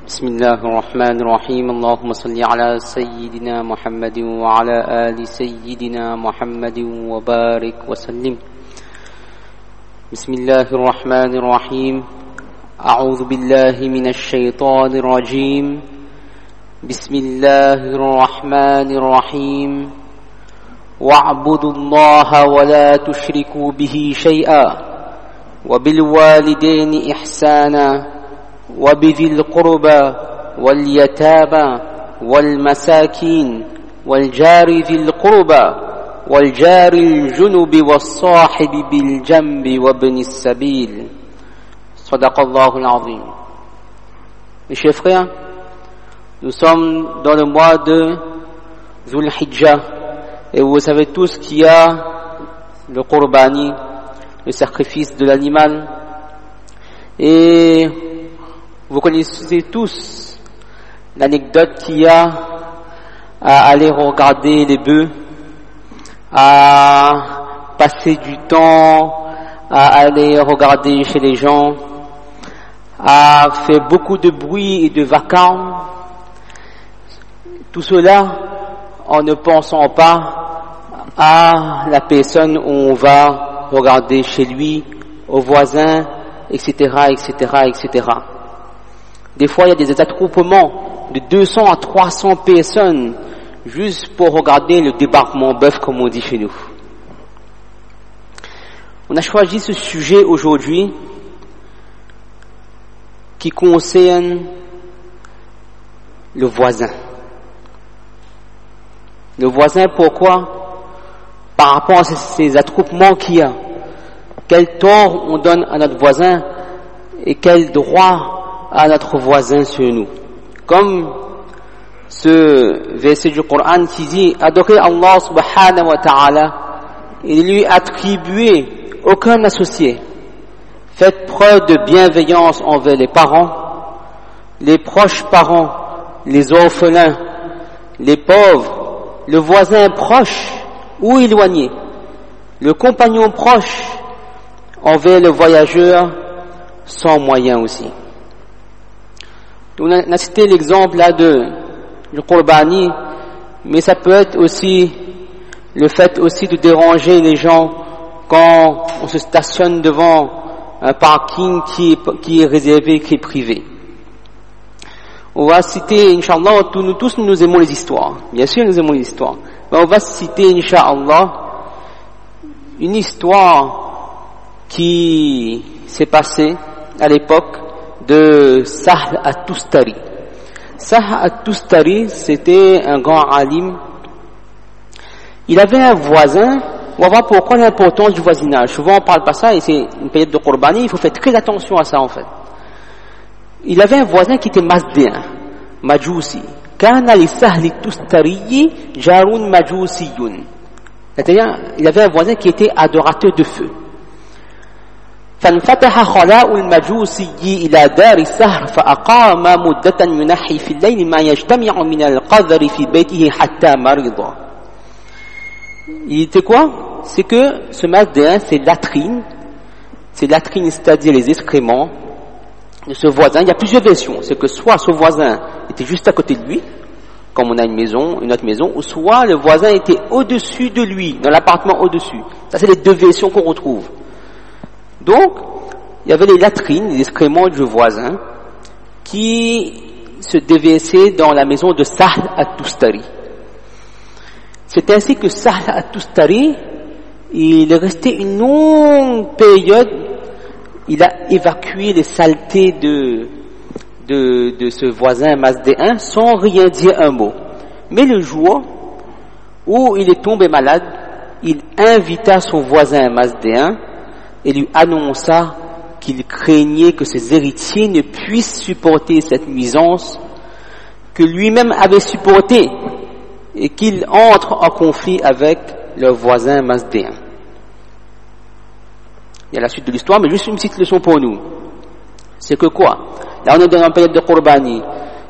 بسم الله الرحمن الرحيم اللهم صل على سيدنا محمد وعلى آل سيدنا محمد وبارك وسلم بسم الله الرحمن الرحيم أعوذ بالله من الشيطان الرجيم بسم الله الرحمن الرحيم واعبدوا الله ولا تشركوا به شيئا وبالوالدين إحسانا وبذي القربى واليتامى والمساكين والجار ذي القربى والجار الجنب والصاحب بالجنب وابن السبيل صدق الله العظيم. Mes chers frères, nous sommes dans le mois de Dhul Hijjah et vous savez tous qu'il y a le Qurbani, le sacrifice de l'animal, et vous connaissez tous l'anecdote qu'il y a à aller regarder les bœufs, à passer du temps, à aller regarder chez les gens, à faire beaucoup de bruit et de vacarme. Tout cela en ne pensant pas à la personne où on va regarder chez lui, aux voisins, etc., etc., etc. Des fois, il y a des attroupements de 200 à 300 personnes juste pour regarder le débarquement bœuf, comme on dit chez nous. On a choisi ce sujet aujourd'hui qui concerne le voisin. Le voisin, pourquoi? Par rapport à ces attroupements qu'il y a. Quel tort on donne à notre voisin et quel droit à notre voisin sur nous. Comme ce verset du Coran qui dit adorer Allah subhanahu wa ta'ala et lui attribuer aucun associé. Faites preuve de bienveillance envers les parents, les proches parents, les orphelins, les pauvres, le voisin proche ou éloigné, le compagnon proche envers le voyageur sans moyen aussi. On a cité l'exemple là du Qurbani, mais ça peut être aussi le fait aussi de déranger les gens quand on se stationne devant un parking qui est réservé, qui est privé. On va citer, Inch'Allah, nous tous nous aimons les histoires. Bien sûr, nous aimons les histoires. Mais on va citer, Inch'Allah, une histoire qui s'est passée à l'époque de Sahl at-Tustari. Sahl at-Tustari, c'était un grand alim. Il avait un voisin. On va voir pourquoi l'importance du voisinage. Souvent on parle pas ça et c'est une période de Qurbani, il faut faire très attention à ça en fait. Il avait un voisin qui était mazdéen, majousi. Kana li Sahl at-Tustari jarun majousiyun. C'est-à-dire, il avait un voisin qui était adorateur de feu. فانفتح خلاء المجوسي إلى دار السهر فأقام مدة ينحي في الليل ما يجتمع من القذر في بيته حتى مرض. Il était quoi? C'est que ce mazdéen, c'est latrine, c'est-à-dire les excréments de ce voisin. Il y a plusieurs versions. C'est que soit ce voisin était juste à côté de lui, comme on a une autre maison, ou soit le voisin était au-dessus de lui, dans l'appartement au-dessus. Ça, c'est les deux versions qu'on retrouve. Donc, il y avait les latrines, les excréments du voisin, qui se déversaient dans la maison de Sahl at-Tustari. C'est ainsi que Sahl at-Tustari, il est resté une longue période, il a évacué les saletés de ce voisin mazdéen sans rien dire un mot. Mais le jour où il est tombé malade, il invita son voisin mazdéen et lui annonça qu'il craignait que ses héritiers ne puissent supporter cette nuisance que lui-même avait supportée et qu'il entre en conflit avec leur voisin mazdéen. Il y a la suite de l'histoire, mais juste une petite leçon pour nous. C'est que quoi? Là, on est dans une période de Qurbani.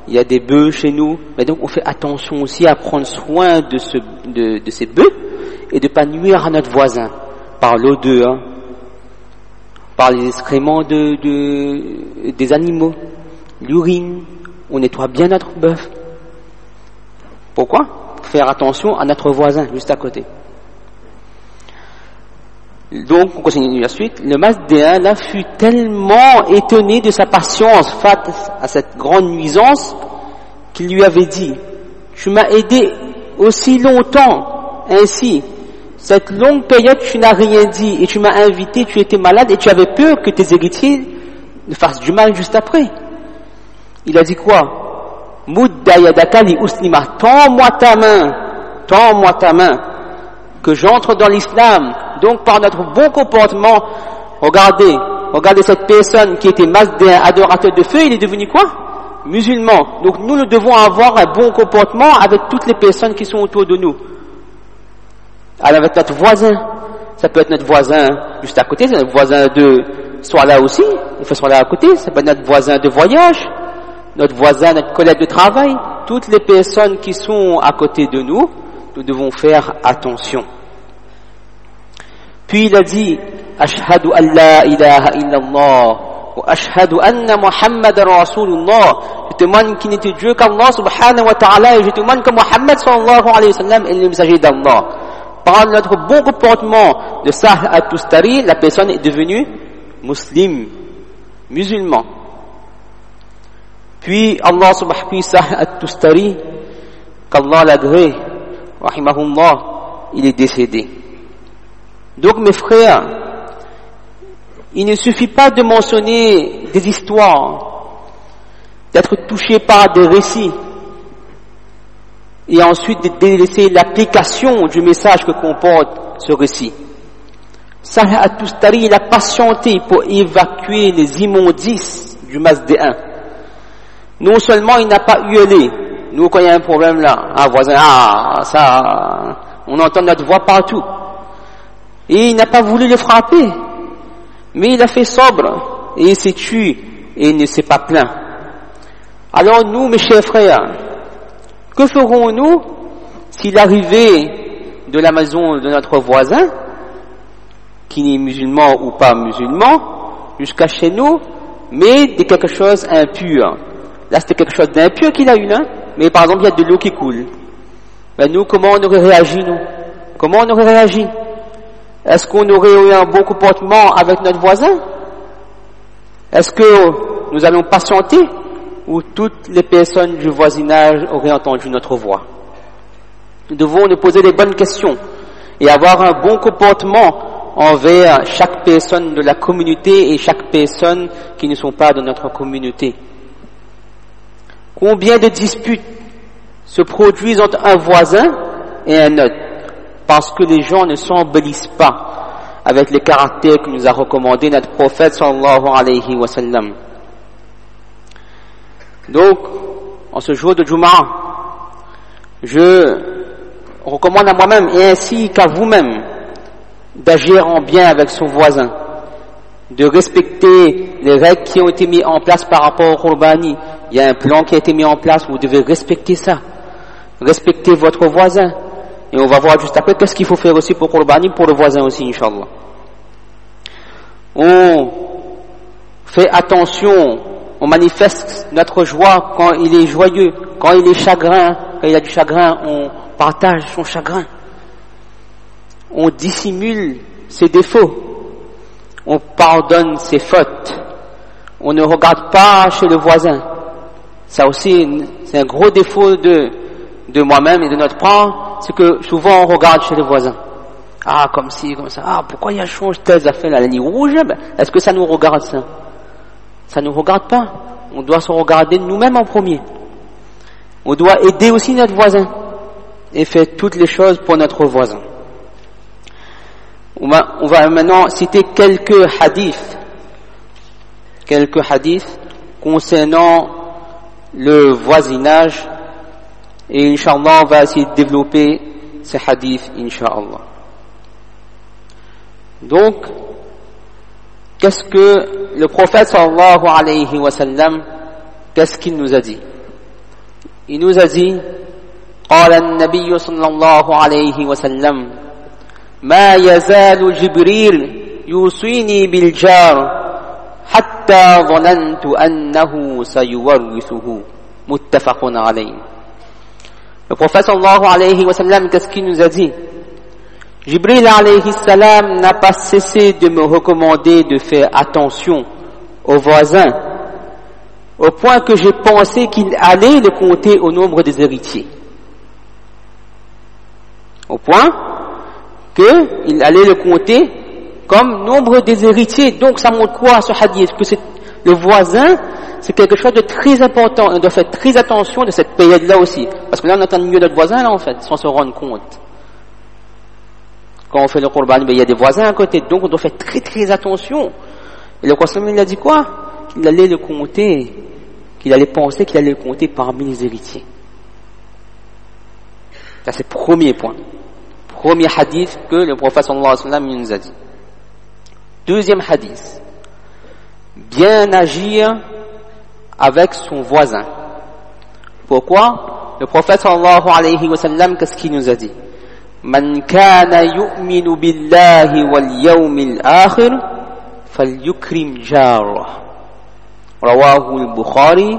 Il y a des bœufs chez nous, mais donc on fait attention aussi à prendre soin de ces bœufs et de ne pas nuire à notre voisin par l'odeur, par les excréments des animaux, l'urine, on nettoie bien notre bœuf. Pourquoi? Pour faire attention à notre voisin juste à côté. Donc, on continue la suite. Le Masdéen là fut tellement étonné de sa patience face à cette grande nuisance qu'il lui avait dit: tu m'as aidé aussi longtemps, ainsi, cette longue période tu n'as rien dit et tu m'as invité, tu étais malade et tu avais peur que tes héritiers ne fassent du mal juste après. Il a dit quoi? Mudda yadaka li uslima, tends-moi ta main, que j'entre dans l'islam. Donc par notre bon comportement, regardez cette personne qui était Masdéen, adorateur de feu, il est devenu quoi? Musulman. Donc nous devons avoir un bon comportement avec toutes les personnes qui sont autour de nous. Alors avec notre voisin, ça peut être notre voisin juste à côté, c'est notre voisin de soit là aussi, il faut soit là à côté, ça peut être notre voisin de voyage, notre voisin, notre collègue de travail, toutes les personnes qui sont à côté de nous, nous devons faire attention. Puis il a dit: Ashhadu an la ilaha illallah wa ashhadu anna Muhammadan Rasulullah. Je témoigne qu'il n'était Dieu qu'Allah subhanahu wa ta'ala, et je témoigne que Muhammad sallallahu alayhi wa sallam est le messager d'Allah. Par notre bon comportement de Sahl at-Tustari, la personne est devenue musulman. Puis Allah subhanahu wa ta'ala, Sahl at-Tustari, qu'Allah l'agrée, rahimahullah, il est décédé. Donc mes frères, il ne suffit pas de mentionner des histoires, d'être touché par des récits, et ensuite de délaisser l'application du message que comporte ce récit. Sahl at-Tustari, il a patienté pour évacuer les immondices du Masdéen. Non seulement il n'a pas hurlé, nous quand il y a un problème là, un voisin, ça, on entend notre voix partout. Et il n'a pas voulu le frapper, mais il a fait sobre, et il s'est tué, et il ne s'est pas plaint. Alors nous, mes chers frères, que ferons-nous s'il arrivait de la maison de notre voisin, qui n'est musulman ou pas musulman, jusqu'à chez nous, mais de quelque chose d'impur? Là, c'était quelque chose d'impur qu'il a eu, là, mais par exemple, il y a de l'eau qui coule. Ben nous, comment on aurait réagi, nous? Comment on aurait réagi? Est-ce qu'on aurait eu un bon comportement avec notre voisin? Est-ce que nous allons patienter, ou toutes les personnes du voisinage auraient entendu notre voix? Nous devons nous poser les bonnes questions et avoir un bon comportement envers chaque personne de la communauté et chaque personne qui ne sont pas de notre communauté. Combien de disputes se produisent entre un voisin et un autre parce que les gens ne s'embellissent pas avec les caractères que nous a recommandé notre prophète sallallahu alayhi wa sallam. Donc, en ce jour de Jumu'ah, je recommande à moi-même et ainsi qu'à vous-même d'agir en bien avec son voisin, de respecter les règles qui ont été mises en place par rapport au Qurbani. Il y a un plan qui a été mis en place, vous devez respecter ça. Respectez votre voisin. Et on va voir juste après qu'est-ce qu'il faut faire aussi pour Qurbani, pour le voisin aussi, Inch'Allah. On fait attention, on manifeste notre joie quand il est joyeux, quand il est chagrin, quand il a du chagrin, on partage son chagrin. On dissimule ses défauts, on pardonne ses fautes, on ne regarde pas chez le voisin. Ça aussi, c'est un gros défaut de moi-même et de notre part, c'est que souvent on regarde chez le voisin. Ah, comme ci, comme ça. Ah, pourquoi il y a change telle affaire là, la ligne rouge? Est-ce que ça nous regarde ça? Ça nous regarde pas. On doit se regarder nous-mêmes en premier. On doit aider aussi notre voisin et faire toutes les choses pour notre voisin. On va maintenant citer quelques hadiths concernant le voisinage, et Inch'Allah on va essayer de développer ces hadiths, Inch'Allah. Donc, qu'est-ce que le prophète sallallahu alayhi wa sallam, qu'est-ce qu'il nous a dit? Il nous a dit: قال النبي صلى الله عليه وسلم ما يزال جبريل يوصيني بالجار حتى ظننت أنه سيورثه. Muttafaqun alayhi. Le prophète sallallahu alayhi wa sallam, qu'est-ce qu'il nous a dit? Jibril alayhi salam n'a pas cessé de me recommander de faire attention aux voisins, au point que j'ai pensé qu'il allait le compter au nombre des héritiers. Au point qu'il allait le compter comme nombre des héritiers. Donc ça montre quoi ce hadith? Que le voisin, c'est quelque chose de très important. On doit faire très attention de cette période-là aussi. Parce que là on entend mieux notre voisin là en fait, sans se rendre compte. Quand on fait le qurban, il y a des voisins à côté, donc on doit faire très très attention. Et le prophète il a dit quoi? Qu'il allait le compter, qu'il allait penser qu'il allait le compter parmi les héritiers. Ça c'est le premier point. Premier hadith que le prophète sallallahu alayhi wa sallam nous a dit. Deuxième hadith. Bien agir avec son voisin. Pourquoi? Le prophète sallallahu alayhi wa sallam, qu'est-ce qu'il nous a dit? Man kana yu'minu billahi wal yawmil akhir falyukrim jarah. Rawahu al-Bukhari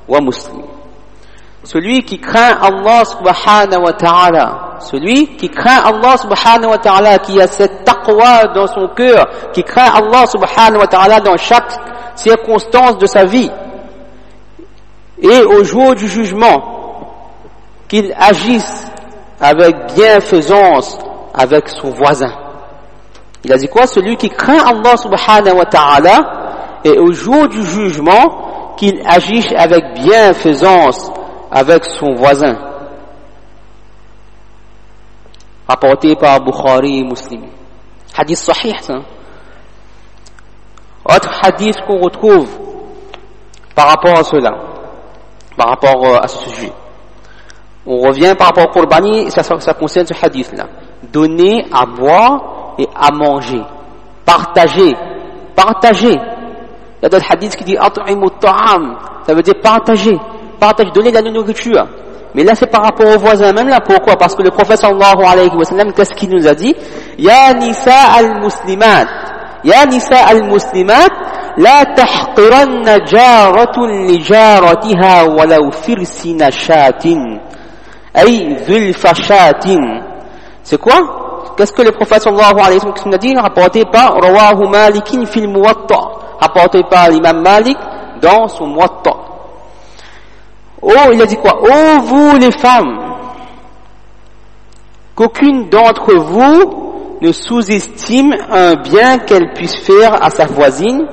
wa Muslim. Celui qui craint Allah subhanahu wa ta'ala, celui qui craint Allah subhanahu wa ta'ala, qui a cette taqwa dans son cœur, qui craint Allah subhanahu wa ta'ala dans chaque circonstance de sa vie, et au jour du jugement, qu'il agisse avec bienfaisance avec son voisin. Il a dit quoi? Celui qui craint Allah subhanahu wa ta'ala, et au jour du jugement, qu'il agisse avec bienfaisance avec son voisin. Rapporté par Bukhari et Muslim. Hadith sahih, ça. Autre hadith qu'on retrouve par rapport à cela, par rapport à ce sujet. On revient par rapport au Qurbani, ça concerne ce hadith-là. Donner à boire et à manger. Partager. Partager. Il y a d'autres hadiths qui disent at'imu ta'am. Ça veut dire partager. Partager, donner de la nourriture. Mais là, c'est par rapport aux voisins. Même là, pourquoi? Parce que le prophète sallallahu alayhi wa sallam, qu'est-ce qu'il nous a dit? Ya nisa al-muslimat. Ya nisa al-muslimat. La tahqiranna jaratun li jaratiha walau firsina shatin. Ay zulfa shatin. C'est quoi? Qu'est-ce que le prophète sallallahu alayhi wa sallam nous a dit? Rapporté par Rawahu Malikin fil Muwatta. Rapporté par l'imam Malik dans son Muwatta. Oh, il a dit quoi? Oh, vous les femmes, qu'aucune d'entre vous ne sous-estime un bien qu'elle puisse faire à sa voisine,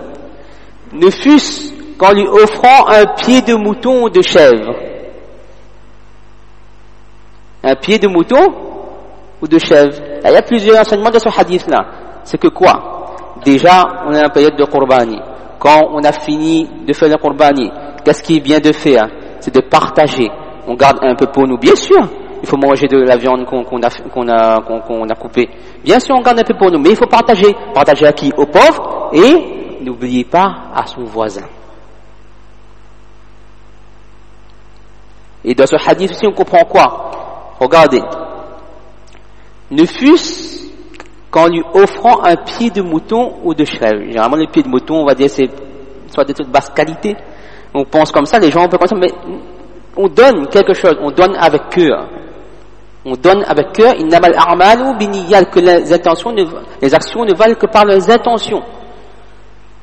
ne fût-ce qu'en lui offrant un pied de mouton ou de chèvre. Un pied de mouton ou de chèvre. Il y a plusieurs enseignements de ce hadith-là. C'est que quoi? Déjà, on est en période de Qurbani. Quand on a fini de faire le Qurbani, qu'est-ce qui est bien de faire? C'est de partager. On garde un peu pour nous, bien sûr. Il faut manger de la viande qu'on a coupée. Bien sûr, on garde un peu pour nous, mais il faut partager. Partager à qui? Aux pauvres, et n'oubliez pas à son voisin. Et dans ce hadith aussi, on comprend quoi? Regardez. Ne fût-ce qu'en lui offrant un pied de mouton ou de chèvre. Généralement, le pied de mouton, on va dire, c'est soit de toute basse qualité. On pense comme ça, les gens, on peut penser, mais on donne quelque chose, on donne avec cœur. On donne avec cœur, innamal a'malu binniyat, que les actions ne valent que par les intentions.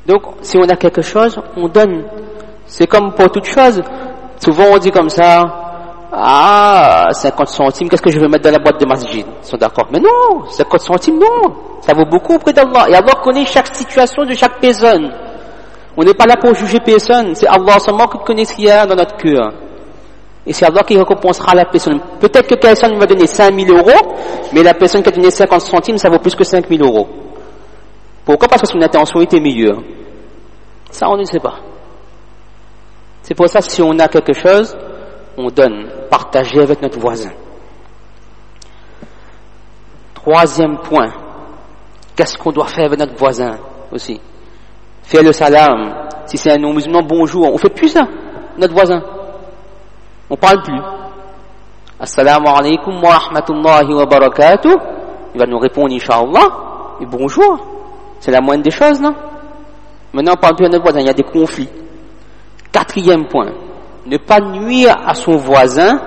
Donc, si on a quelque chose, on donne. C'est comme pour toute chose. Souvent, on dit comme ça, 50 centimes, qu'est-ce que je vais mettre dans la boîte de masjid? Ils sont d'accord. Mais non, 50 centimes, non. Ça vaut beaucoup auprès d'Allah. Et Allah connaît chaque situation de chaque personne. On n'est pas là pour juger personne, c'est Allah seulement qui connaît ce qu'il y a dans notre cœur. Et c'est Allah qui récompensera la personne. Peut-être que personne va donner 5 000 euros, mais la personne qui a donné 50 centimes, ça vaut plus que 5 000 euros. Pourquoi? Parce que son intention était meilleure. Ça, on ne sait pas. C'est pour ça que si on a quelque chose, on donne, partager avec notre voisin. Troisième point, qu'est-ce qu'on doit faire avec notre voisin aussi? Faire le salam. Si c'est un non-musulman, bonjour. On fait plus ça, notre voisin. On parle plus. Assalamu alaikum wa rahmatullahi wa barakatuh. Il va nous répondre, Inch'Allah, et bonjour. C'est la moindre des choses, non? Maintenant, on parle plus à notre voisin, il y a des conflits. Quatrième point, ne pas nuire à son voisin,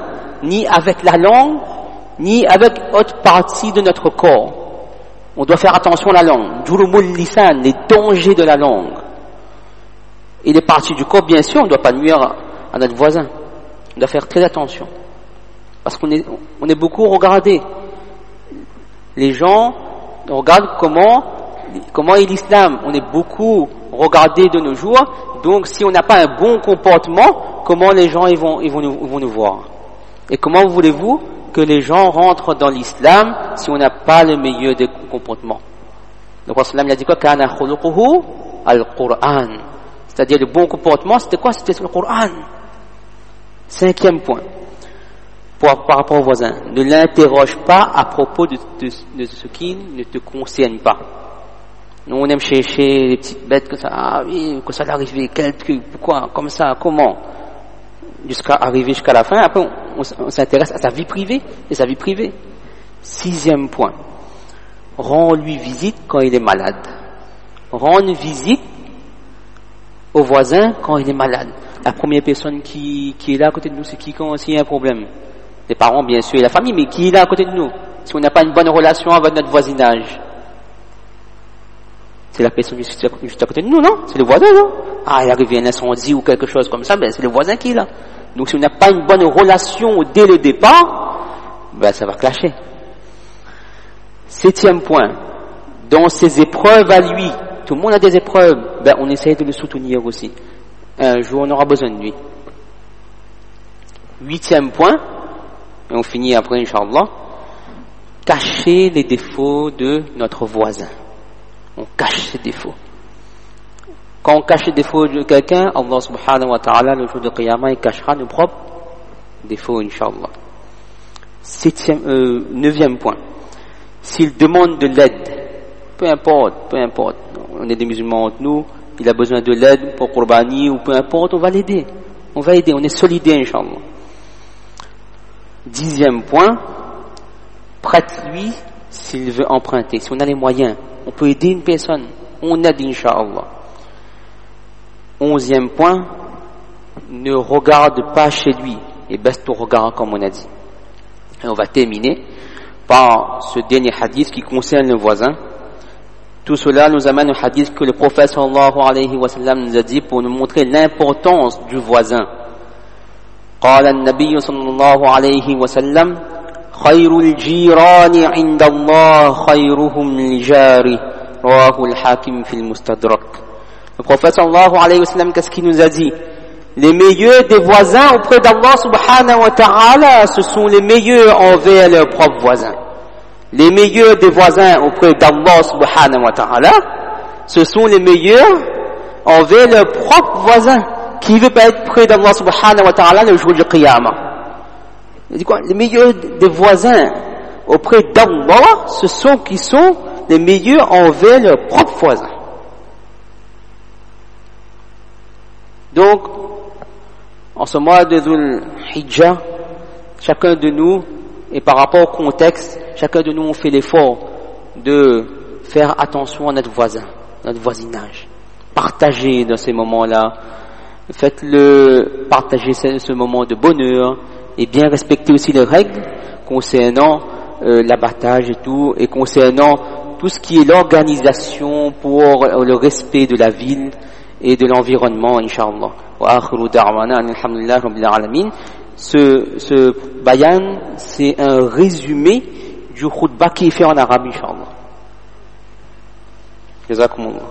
ni avec la langue, ni avec autre partie de notre corps. On doit faire attention à la langue. Jurumul lisan, les dangers de la langue. Et les parties du corps, bien sûr, on ne doit pas nuire à notre voisin. On doit faire très attention. Parce qu'on est beaucoup regardé. Les gens regardent comment est l'islam. On est beaucoup regardé de nos jours. Donc, si on n'a pas un bon comportement, comment les gens ils vont nous voir? Et comment voulez-vous que les gens rentrent dans l'islam si on n'a pas le meilleur des comportements? Donc, le Prophète a dit quoi? Kana khuluquhu al-Qur'an. C'est-à-dire le bon comportement, c'était quoi? C'était sur le Coran. 5e point, par rapport au voisin, ne l'interroge pas à propos de ce qui ne te concerne pas. Nous, on aime chercher les petites bêtes que ça, ah oui, que ça allait arriver, quel truc, pourquoi, comme ça, comment, jusqu'à arriver jusqu'à la fin. Après, on s'intéresse à sa vie privée et sa vie privée. 6e point, rends-lui visite quand il est malade. Rends visite au voisin quand il est malade. La première personne qui est là à côté de nous, c'est qui quand il y a un problème? Les parents, bien sûr, et la famille, mais qui est là à côté de nous? Si on n'a pas une bonne relation avec notre voisinage, c'est la personne juste à côté de nous, non? C'est le voisin, non? Ah, il arrive un incendie ou quelque chose comme ça, ben c'est le voisin qui est là. Donc si on n'a pas une bonne relation dès le départ, ben ça va clasher. 7e point, dans ses épreuves à lui, tout le monde a des épreuves, ben on essaie de le soutenir aussi. Un jour on aura besoin de lui. 8e point, et on finit après Inch'Allah, cacher les défauts de notre voisin. On cache ses défauts. Quand on cache les défauts de quelqu'un, Allah subhanahu wa ta'ala, le jour de Qiyamah, il cachera nos propres défauts, Inch'Allah. 9e point, s'il demande de l'aide, peu importe, on est des musulmans entre nous, il a besoin de l'aide pour Qurbani ou peu importe, on va l'aider, on est solidaire, Inch'Allah. 10e point, prête-lui s'il veut emprunter, si on a les moyens, on peut aider une personne, on aide, Inch'Allah. 11e point, ne regarde pas chez lui et baisse ton regard comme on a dit. Et on va terminer par ce dernier hadith qui concerne le voisin. Tout cela nous amène au hadith que le prophète sallallahu alayhi wa sallam nous a dit pour nous montrer l'importance du voisin. قال النبي صلى الله عليه وسلم خير الجيران عند الله خيرهم لجاره رواه الحاكم في المستدرك. Le prophète sallallahu alayhi wa sallam, qu'est-ce qu'il nous a dit? Les meilleurs des voisins auprès d'Allah subhanahu wa ta'ala, ce sont les meilleurs envers leurs propres voisins. Les meilleurs des voisins auprès d'Allah subhanahu wa ta'ala, ce sont les meilleurs envers leurs propres voisins. Qui veut pas être près d'Allah subhanahu wa ta'ala le jour du Qiyamah? Il dit quoi? Les meilleurs des voisins auprès d'Allah, ce sont qui sont les meilleurs envers leurs propres voisins. Donc, en ce mois de Dhul Hijjah, chacun de nous, et par rapport au contexte, chacun de nous on fait l'effort de faire attention à notre voisin, notre voisinage. Partagez dans ces moments-là, faites-le partager ce moment de bonheur et bien respecter aussi les règles concernant l'abattage et tout, et concernant tout ce qui est l'organisation pour le respect de la ville et de l'environnement, Inch'Allah. Wa akhiru da'wana alhamdulillah rabbil alamin. Ce bayan, c'est un résumé du khutbah qui est fait en arabe, Inch'Allah. Jazakumullah.